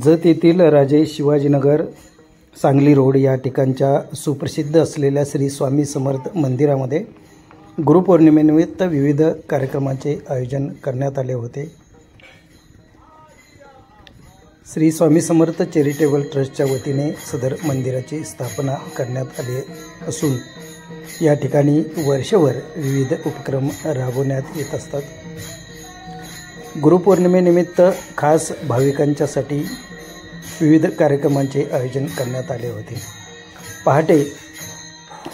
जत येथील राजे शिवाजीनगर सांगली रोड या ठिकाणच्या सुप्रसिद्ध असलेल्या श्री स्वामी समर्थ मंदिरामध्ये गुरुपौर्णिमेनिमित्त विविध कार्यक्रमांचे आयोजन करण्यात आले होते। श्री स्वामी समर्थ चॅरिटेबल ट्रस्टच्या वतीने सदर मंदिराची स्थापना करण्यात आली असून या ठिकाणी वर्षभर विविध उपक्रम राबवण्यात येत असतात। गुरुपौर्णिमेनिमित्त खास भाविकांच्यासाठी विविध कार्यक्रमांचे आयोजन करण्यात आले होते। पहाटे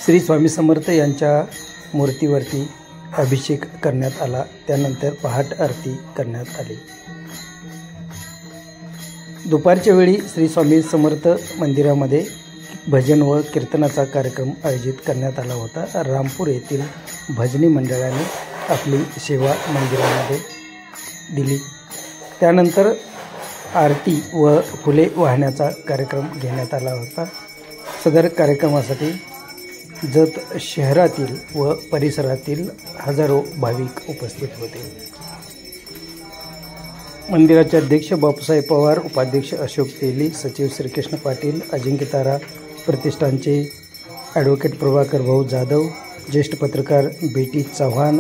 श्री स्वामी समर्थ यांच्या मूर्तीवरती अभिषेक करण्यात आला, त्यानंतर पहाट आरती करण्यात आली। दुपारच्या वेळी श्री स्वामी समर्थ मंदिरामध्ये भजन व कीर्तनाचा कार्यक्रम आयोजित करण्यात आला होता। रामपूर येथील भजनी मंडळाने आपली सेवा मंदिरामध्ये दिली। त्यानंतर आरती व फुले वाहण्याचा कार्यक्रम घेण्यात आला होता। सदर कार्यक्रमासाठी जत शहरातील व परिसरातील हजारो भाविक उपस्थित होते। मंदिराचे अध्यक्ष बापूसाहेब पवार, उपाध्यक्ष अशोक तेली, सचिव श्रीकृष्ण पाटील, अजिंक्यतारा प्रतिष्ठानचे ॲडव्होकेट प्रभाकर भाऊ जाधव, ज्येष्ठ पत्रकार बेटी चव्हाण,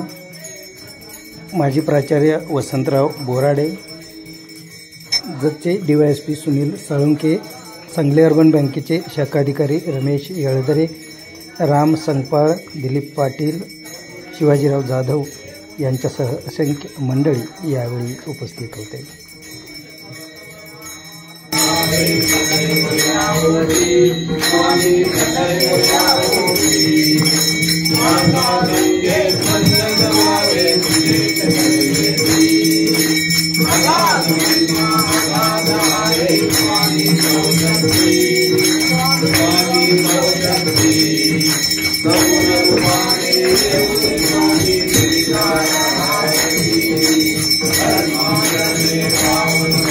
माजी प्राचार्य वसंतराव बोराडे, जतचे DYSP सुनील साळुंके, सांगली अर्बन बँकेचे शाखाधिकारी रमेश येळदरे, राम संगपाळ, दिलीप पाटील, शिवाजीराव जाधव यांच्यासह असंख्य मंडळी यावेळी उपस्थित होते। Hare